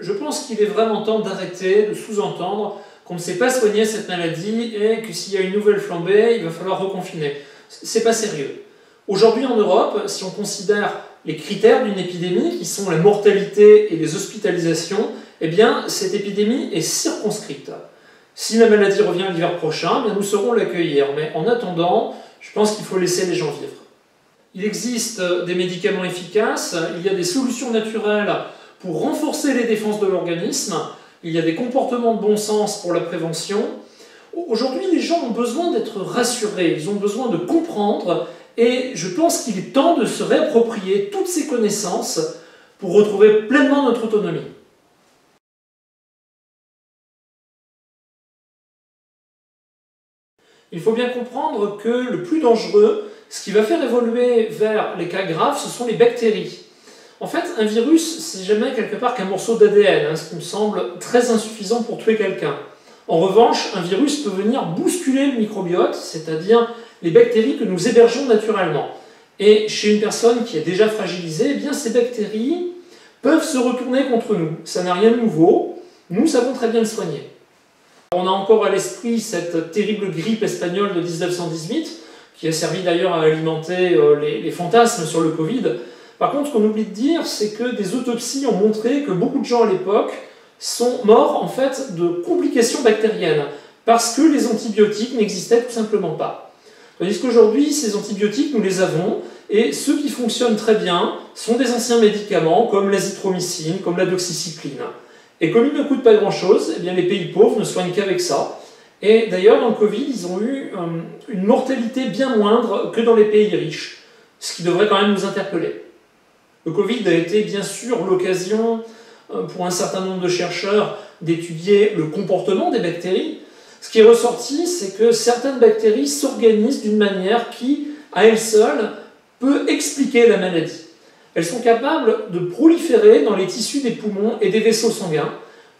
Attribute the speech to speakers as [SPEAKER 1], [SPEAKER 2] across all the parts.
[SPEAKER 1] Je pense qu'il est vraiment temps d'arrêter de sous-entendre qu'on ne sait pas soigner cette maladie et que s'il y a une nouvelle flambée, il va falloir reconfiner. C'est pas sérieux. Aujourd'hui en Europe, si on considère les critères d'une épidémie, qui sont la mortalité et les hospitalisations, eh bien, cette épidémie est circonscrite. Si la maladie revient l'hiver prochain, eh bien, nous saurons l'accueillir. Mais en attendant, je pense qu'il faut laisser les gens vivre. Il existe des médicaments efficaces, il y a des solutions naturelles pour renforcer les défenses de l'organisme, il y a des comportements de bon sens pour la prévention. Aujourd'hui, les gens ont besoin d'être rassurés, ils ont besoin de comprendre, et je pense qu'il est temps de se réapproprier toutes ces connaissances pour retrouver pleinement notre autonomie. Il faut bien comprendre que le plus dangereux, ce qui va faire évoluer vers les cas graves, ce sont les bactéries. En fait, un virus, c'est jamais quelque part qu'un morceau d'ADN, ce qui me semble très insuffisant pour tuer quelqu'un. En revanche, un virus peut venir bousculer le microbiote, c'est-à-dire les bactéries que nous hébergeons naturellement. Et chez une personne qui est déjà fragilisée, eh bien, ces bactéries peuvent se retourner contre nous. Ça n'a rien de nouveau, nous savons très bien le soigner. On a encore à l'esprit cette terrible grippe espagnole de 1918, qui a servi d'ailleurs à alimenter les fantasmes sur le Covid. Par contre, ce qu'on oublie de dire, c'est que des autopsies ont montré que beaucoup de gens à l'époque sont morts en fait de complications bactériennes, parce que les antibiotiques n'existaient tout simplement pas. Tandis qu'aujourd'hui, ces antibiotiques, nous les avons, et ceux qui fonctionnent très bien sont des anciens médicaments, comme l'azithromycine, comme la doxycycline. Et comme ils ne coûtent pas grand-chose, eh bien les pays pauvres ne soignent qu'avec ça. Et d'ailleurs, dans le Covid, ils ont eu une mortalité bien moindre que dans les pays riches, ce qui devrait quand même nous interpeller. Le Covid a été bien sûr l'occasion pour un certain nombre de chercheurs d'étudier le comportement des bactéries. Ce qui est ressorti, c'est que certaines bactéries s'organisent d'une manière qui, à elle seule, peut expliquer la maladie. Elles sont capables de proliférer dans les tissus des poumons et des vaisseaux sanguins,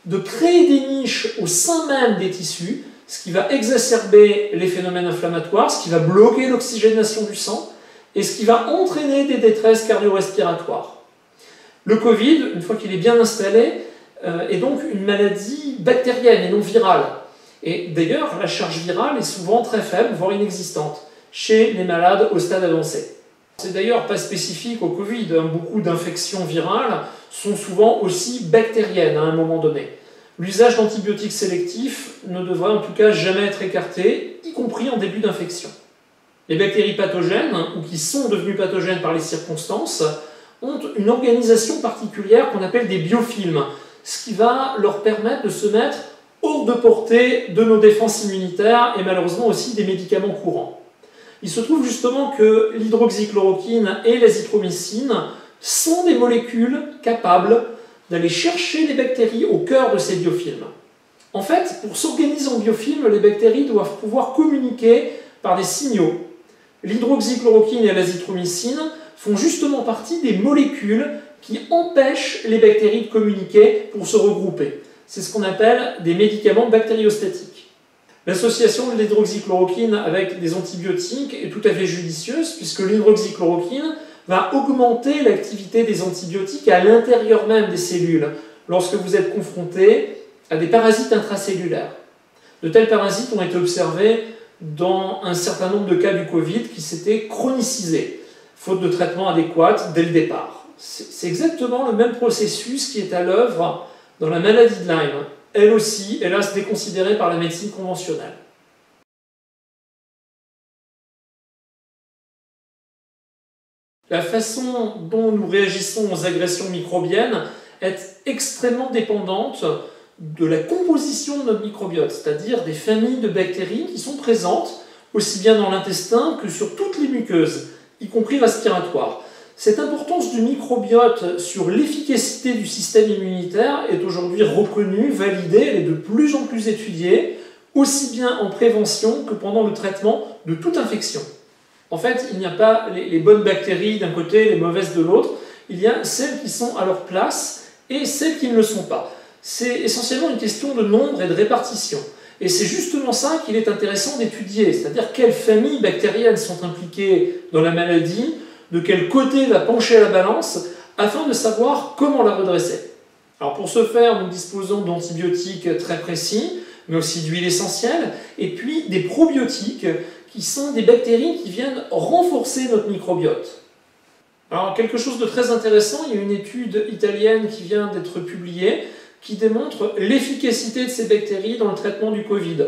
[SPEAKER 1] de créer des niches au sein même des tissus, ce qui va exacerber les phénomènes inflammatoires, ce qui va bloquer l'oxygénation du sang, et ce qui va entraîner des détresses cardio-respiratoires. Le Covid, une fois qu'il est bien installé, est donc une maladie bactérienne et non virale. Et d'ailleurs, la charge virale est souvent très faible, voire inexistante, chez les malades au stade avancé. C'est d'ailleurs pas spécifique au Covid, beaucoup d'infections virales sont souvent aussi bactériennes à un moment donné. L'usage d'antibiotiques sélectifs ne devrait en tout cas jamais être écarté, y compris en début d'infection. Les bactéries pathogènes, ou qui sont devenues pathogènes par les circonstances, ont une organisation particulière qu'on appelle des biofilms, ce qui va leur permettre de se mettre hors de portée de nos défenses immunitaires et malheureusement aussi des médicaments courants. Il se trouve justement que l'hydroxychloroquine et l'azithromycine sont des molécules capables d'aller chercher les bactéries au cœur de ces biofilms. En fait, pour s'organiser en biofilms, les bactéries doivent pouvoir communiquer par des signaux. L'hydroxychloroquine et l'azithromycine font justement partie des molécules qui empêchent les bactéries de communiquer pour se regrouper. C'est ce qu'on appelle des médicaments bactériostatiques. L'association de l'hydroxychloroquine avec des antibiotiques est tout à fait judicieuse puisque l'hydroxychloroquine va augmenter l'activité des antibiotiques à l'intérieur même des cellules lorsque vous êtes confronté à des parasites intracellulaires. De tels parasites ont été observés dans un certain nombre de cas du Covid qui s'étaient chronicisés, faute de traitement adéquat dès le départ. C'est exactement le même processus qui est à l'œuvre dans la maladie de Lyme, elle aussi, hélas, déconsidérée par la médecine conventionnelle. La façon dont nous réagissons aux agressions microbiennes est extrêmement dépendante de la composition de notre microbiote, c'est-à-dire des familles de bactéries qui sont présentes aussi bien dans l'intestin que sur toutes les muqueuses, y compris respiratoires. Cette importance du microbiote sur l'efficacité du système immunitaire est aujourd'hui reconnue, validée, elle est de plus en plus étudiée, aussi bien en prévention que pendant le traitement de toute infection. En fait, il n'y a pas les bonnes bactéries d'un côté, les mauvaises de l'autre, il y a celles qui sont à leur place et celles qui ne le sont pas. C'est essentiellement une question de nombre et de répartition. Et c'est justement ça qu'il est intéressant d'étudier, c'est-à-dire quelles familles bactériennes sont impliquées dans la maladie, de quel côté va pencher la balance, afin de savoir comment la redresser. Alors pour ce faire, nous disposons d'antibiotiques très précis, mais aussi d'huiles essentielles, et puis des probiotiques qui sont des bactéries qui viennent renforcer notre microbiote. Alors quelque chose de très intéressant, il y a une étude italienne qui vient d'être publiée qui démontre l'efficacité de ces bactéries dans le traitement du Covid.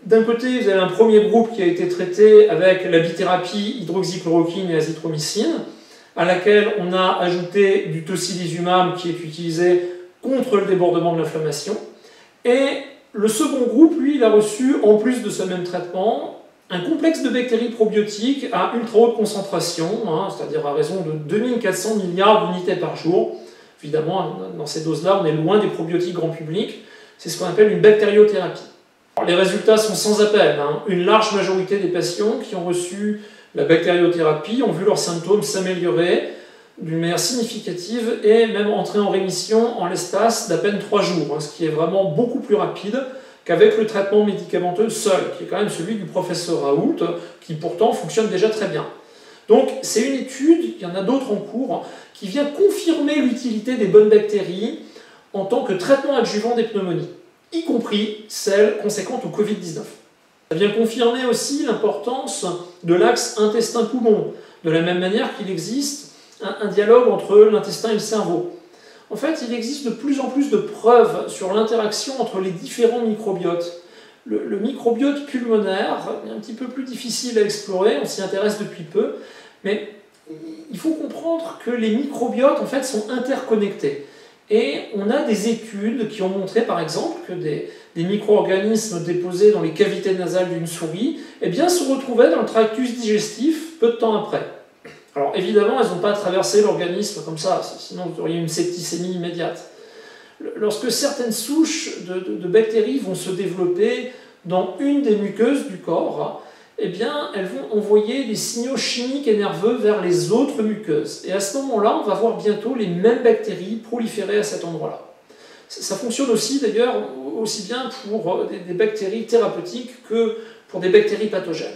[SPEAKER 1] D'un côté, vous avez un premier groupe qui a été traité avec la bithérapie, hydroxychloroquine et azithromycine, à laquelle on a ajouté du tocilizumab qui est utilisé contre le débordement de l'inflammation. Et le second groupe, lui, il a reçu, en plus de ce même traitement, un complexe de bactéries probiotiques à ultra haute concentration, c'est-à-dire à raison de 2400 milliards d'unités par jour. Évidemment, dans ces doses-là, on est loin des probiotiques grand public. C'est ce qu'on appelle une bactériothérapie. Alors, les résultats sont sans appel. Une large majorité des patients qui ont reçu la bactériothérapie ont vu leurs symptômes s'améliorer d'une manière significative et même entrer en rémission en l'espace d'à peine 3 jours, ce qui est vraiment beaucoup plus rapide qu'avec le traitement médicamenteux seul, qui est quand même celui du professeur Raoult, qui pourtant fonctionne déjà très bien. Donc c'est une étude, il y en a d'autres en cours, qui vient confirmer l'utilité des bonnes bactéries en tant que traitement adjuvant des pneumonies, y compris celles conséquentes au Covid-19. Ça vient confirmer aussi l'importance de l'axe intestin-poumon, de la même manière qu'il existe un dialogue entre l'intestin et le cerveau. En fait, il existe de plus en plus de preuves sur l'interaction entre les différents microbiotes. Le microbiote pulmonaire est un petit peu plus difficile à explorer, on s'y intéresse depuis peu, mais il faut comprendre que les microbiotes en fait, sont interconnectés. Et on a des études qui ont montré par exemple que des micro-organismes déposés dans les cavités nasales d'une souris eh bien, se retrouvaient dans le tractus digestif peu de temps après. Alors évidemment, elles n'ont pas traversé l'organisme comme ça, sinon vous auriez une septicémie immédiate. Lorsque certaines souches de bactéries vont se développer dans une des muqueuses du corps, eh bien, elles vont envoyer des signaux chimiques et nerveux vers les autres muqueuses. Et à ce moment-là, on va voir bientôt les mêmes bactéries proliférer à cet endroit-là. Ça fonctionne aussi, d'ailleurs, aussi bien pour des bactéries thérapeutiques que pour des bactéries pathogènes.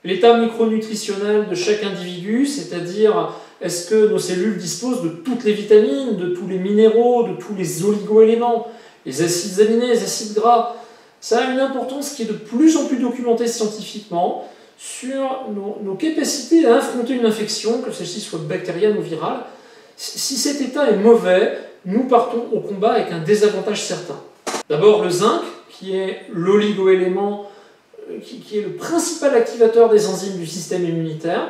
[SPEAKER 1] L'état micronutritionnel de chaque individu, c'est-à-dire est-ce que nos cellules disposent de toutes les vitamines, de tous les minéraux, de tous les oligo-éléments, les acides aminés, les acides gras, ça a une importance qui est de plus en plus documentée scientifiquement sur nos capacités à affronter une infection, que celle-ci soit bactérienne ou virale. Si cet état est mauvais, nous partons au combat avec un désavantage certain. D'abord le zinc, qui est l'oligo-élément qui est le principal activateur des enzymes du système immunitaire.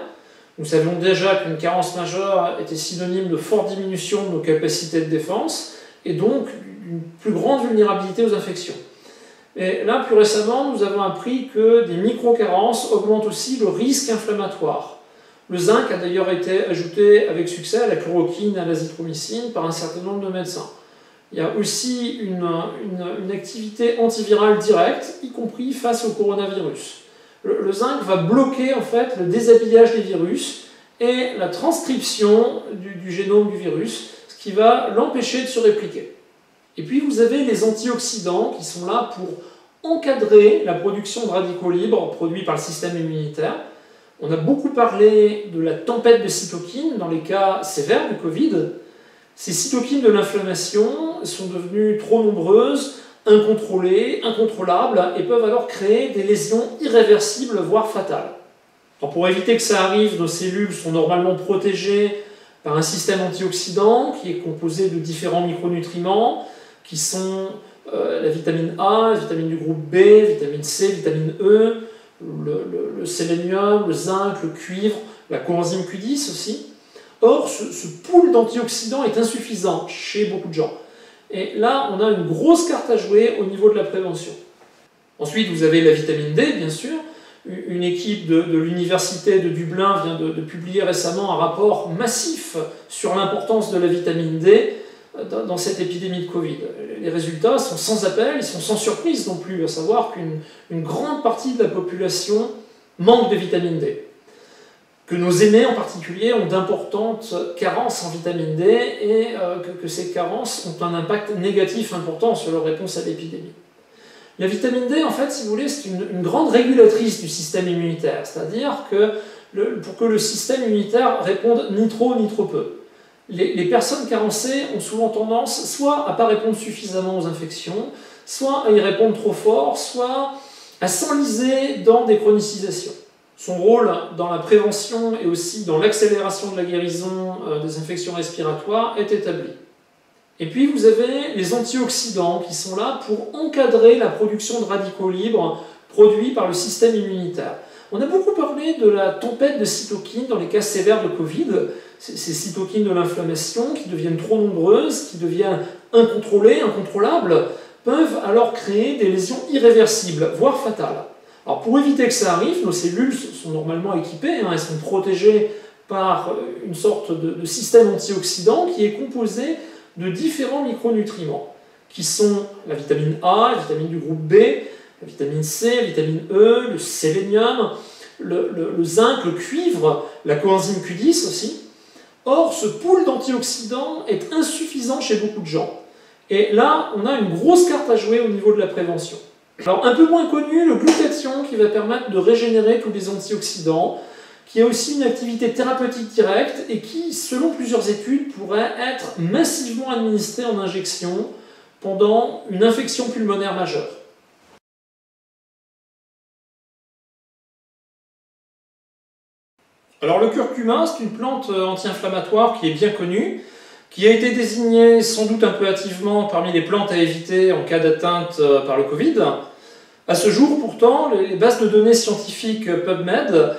[SPEAKER 1] Nous savions déjà qu'une carence majeure était synonyme de forte diminution de nos capacités de défense et donc d'une plus grande vulnérabilité aux infections. Et là, plus récemment, nous avons appris que des micro-carences augmentent aussi le risque inflammatoire. Le zinc a d'ailleurs été ajouté avec succès à la chloroquine et à l'azithromycine par un certain nombre de médecins. Il y a aussi une activité antivirale directe, y compris face au coronavirus. Le zinc va bloquer en fait le déshabillage des virus et la transcription du génome du virus, ce qui va l'empêcher de se répliquer. Et puis vous avez les antioxydants qui sont là pour encadrer la production de radicaux libres produits par le système immunitaire. On a beaucoup parlé de la tempête de cytokines dans les cas sévères du Covid. Ces cytokines de l'inflammation sont devenues trop nombreuses, incontrôlées, incontrôlables, et peuvent alors créer des lésions irréversibles, voire fatales. Alors pour éviter que ça arrive, nos cellules sont normalement protégées par un système antioxydant qui est composé de différents micronutriments, qui sont la vitamine A, la vitamine du groupe B, vitamine C, vitamine E, le sélénium, le zinc, le cuivre, la coenzyme Q10 aussi. Or, ce pool d'antioxydants est insuffisant chez beaucoup de gens. Et là, on a une grosse carte à jouer au niveau de la prévention. Ensuite, vous avez la vitamine D, bien sûr. Une équipe de l'université de Dublin vient de publier récemment un rapport massif sur l'importance de la vitamine D dans cette épidémie de Covid. Les résultats sont sans appel, ils sont sans surprise non plus, à savoir qu'une grande partie de la population manque de vitamine D. Que nos aînés en particulier ont d'importantes carences en vitamine D et que ces carences ont un impact négatif important sur leur réponse à l'épidémie. La vitamine D, en fait, si vous voulez, c'est une grande régulatrice du système immunitaire, c'est-à-dire que pour que le système immunitaire réponde ni trop ni trop peu. Les personnes carencées ont souvent tendance soit à ne pas répondre suffisamment aux infections, soit à y répondre trop fort, soit à s'enliser dans des chronicisations. Son rôle dans la prévention et aussi dans l'accélération de la guérison des infections respiratoires est établi. Et puis vous avez les antioxydants qui sont là pour encadrer la production de radicaux libres produits par le système immunitaire. On a beaucoup parlé de la tempête de cytokines dans les cas sévères de Covid, ces cytokines de l'inflammation qui deviennent trop nombreuses, qui deviennent incontrôlées, incontrôlables, peuvent alors créer des lésions irréversibles, voire fatales. Alors pour éviter que ça arrive, nos cellules sont normalement équipées, elles sont protégées par une sorte de système antioxydant qui est composé de différents micronutriments, qui sont la vitamine A, la vitamine du groupe B, la vitamine C, la vitamine E, le sélénium, le zinc, le cuivre, la coenzyme Q10 aussi. Or, ce pool d'antioxydants est insuffisant chez beaucoup de gens. Et là, on a une grosse carte à jouer au niveau de la prévention. Alors, un peu moins connu, le glutathion qui va permettre de régénérer tous les antioxydants, qui a aussi une activité thérapeutique directe et qui, selon plusieurs études, pourrait être massivement administré en injection pendant une infection pulmonaire majeure. Alors le curcuma, c'est une plante anti-inflammatoire qui est bien connue, qui a été désignée sans doute un peu hâtivement parmi les plantes à éviter en cas d'atteinte par le Covid. À ce jour, pourtant, les bases de données scientifiques PubMed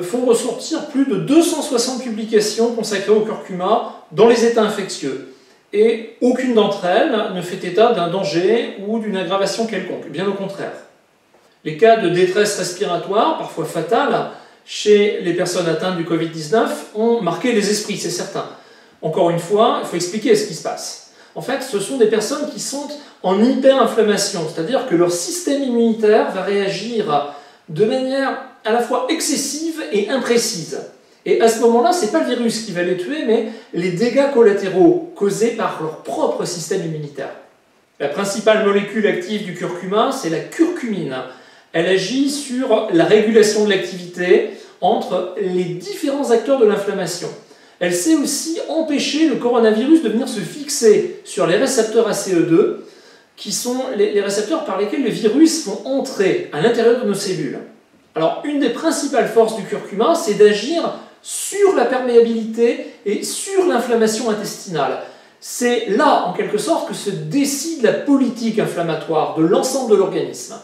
[SPEAKER 1] font ressortir plus de 260 publications consacrées au curcuma dans les états infectieux. Et aucune d'entre elles ne fait état d'un danger ou d'une aggravation quelconque, bien au contraire. Les cas de détresse respiratoire, parfois fatale, chez les personnes atteintes du Covid-19 ont marqué les esprits, c'est certain. Encore une fois, il faut expliquer ce qui se passe. En fait, ce sont des personnes qui sont en hyperinflammation, c'est-à-dire que leur système immunitaire va réagir de manière à la fois excessive et imprécise. Et à ce moment-là, ce n'est pas le virus qui va les tuer, mais les dégâts collatéraux causés par leur propre système immunitaire. La principale molécule active du curcuma, c'est la curcumine. Elle agit sur la régulation de l'activité entre les différents acteurs de l'inflammation. Elle sait aussi empêcher le coronavirus de venir se fixer sur les récepteurs ACE2, qui sont les récepteurs par lesquels les virus vont entrer à l'intérieur de nos cellules. Alors, une des principales forces du curcuma, c'est d'agir sur la perméabilité et sur l'inflammation intestinale. C'est là, en quelque sorte, que se décide la politique inflammatoire de l'ensemble de l'organisme.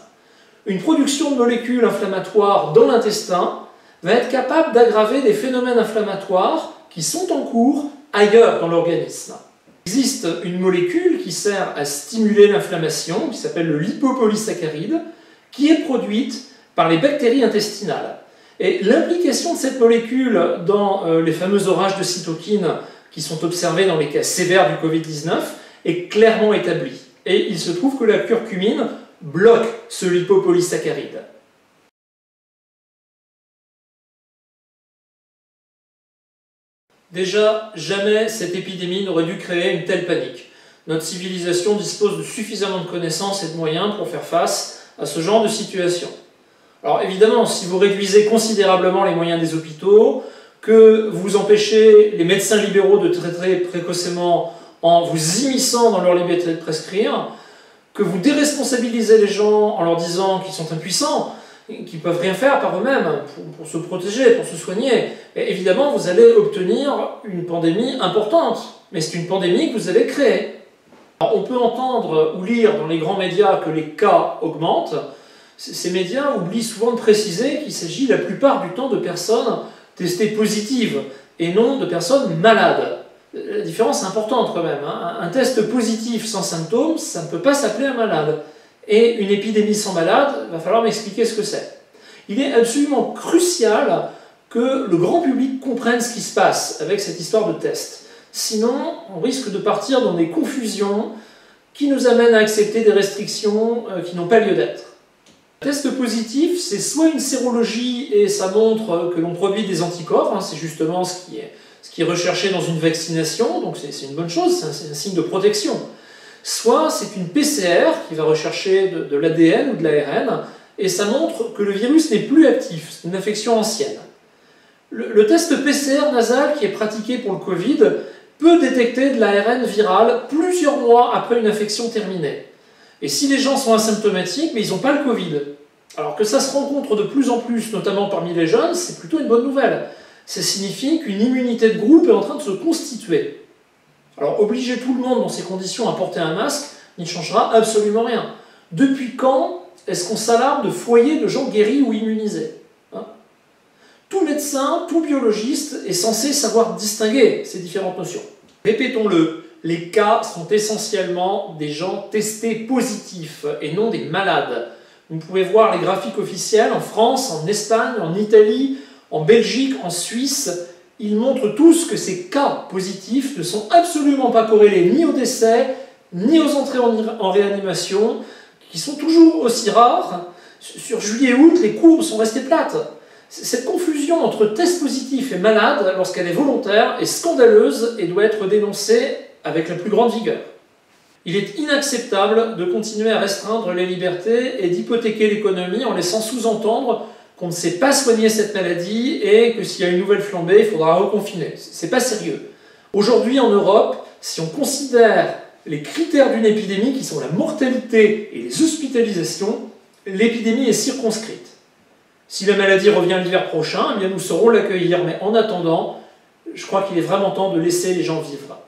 [SPEAKER 1] Une production de molécules inflammatoires dans l'intestin va être capable d'aggraver des phénomènes inflammatoires qui sont en cours ailleurs dans l'organisme. Il existe une molécule qui sert à stimuler l'inflammation, qui s'appelle le lipopolysaccharide, qui est produite par les bactéries intestinales. Et l'implication de cette molécule dans les fameux orages de cytokines qui sont observés dans les cas sévères du Covid-19 est clairement établie. Et il se trouve que la curcumine bloque ce lipopolysaccharide. Déjà, jamais cette épidémie n'aurait dû créer une telle panique. Notre civilisation dispose de suffisamment de connaissances et de moyens pour faire face à ce genre de situation. Alors évidemment, si vous réduisez considérablement les moyens des hôpitaux, que vous empêchez les médecins libéraux de traiter précocement en vous immisçant dans leur liberté de prescrire, que vous déresponsabilisez les gens en leur disant qu'ils sont impuissants, qu'ils ne peuvent rien faire par eux-mêmes pour se protéger, pour se soigner, et évidemment vous allez obtenir une pandémie importante. Mais c'est une pandémie que vous allez créer. Alors, on peut entendre ou lire dans les grands médias que les cas augmentent. Ces médias oublient souvent de préciser qu'il s'agit la plupart du temps de personnes testées positives et non de personnes malades. La différence est importante quand même. Un test positif sans symptômes, ça ne peut pas s'appeler un malade. Et une épidémie sans malade, il va falloir m'expliquer ce que c'est. Il est absolument crucial que le grand public comprenne ce qui se passe avec cette histoire de test. Sinon, on risque de partir dans des confusions qui nous amènent à accepter des restrictions qui n'ont pas lieu d'être. Un test positif, c'est soit une sérologie et ça montre que l'on produit des anticorps, c'est justement ce qui est recherché dans une vaccination, donc c'est une bonne chose, c'est un signe de protection. Soit c'est une PCR qui va rechercher de l'ADN ou de l'ARN, et ça montre que le virus n'est plus actif, c'est une infection ancienne. Le test PCR nasal qui est pratiqué pour le Covid peut détecter de l'ARN viral plusieurs mois après une infection terminée. Et si les gens sont asymptomatiques, mais ils n'ont pas le Covid. Alors que ça se rencontre de plus en plus, notamment parmi les jeunes, c'est plutôt une bonne nouvelle. Ça signifie qu'une immunité de groupe est en train de se constituer. Alors obliger tout le monde dans ces conditions à porter un masque n'y changera absolument rien. Depuis quand est-ce qu'on s'alarme de foyers de gens guéris ou immunisés? Tout médecin, tout biologiste est censé savoir distinguer ces différentes notions. Répétons-le, les cas sont essentiellement des gens testés positifs et non des malades. Vous pouvez voir les graphiques officiels en France, en Espagne, en Italie, en Belgique, en Suisse. Ils montrent tous que ces cas positifs ne sont absolument pas corrélés ni au décès, ni aux entrées en réanimation, qui sont toujours aussi rares. Sur juillet-août, les courbes sont restées plates. Cette confusion entre test positif et malade, lorsqu'elle est volontaire, est scandaleuse et doit être dénoncée avec la plus grande vigueur. Il est inacceptable de continuer à restreindre les libertés et d'hypothéquer l'économie en laissant sous-entendre qu'on ne sait pas soigner cette maladie et que s'il y a une nouvelle flambée, il faudra reconfiner. C'est pas sérieux. Aujourd'hui en Europe, si on considère les critères d'une épidémie qui sont la mortalité et les hospitalisations, l'épidémie est circonscrite. Si la maladie revient l'hiver prochain, eh bien nous saurons l'accueillir. Mais en attendant, je crois qu'il est vraiment temps de laisser les gens vivre.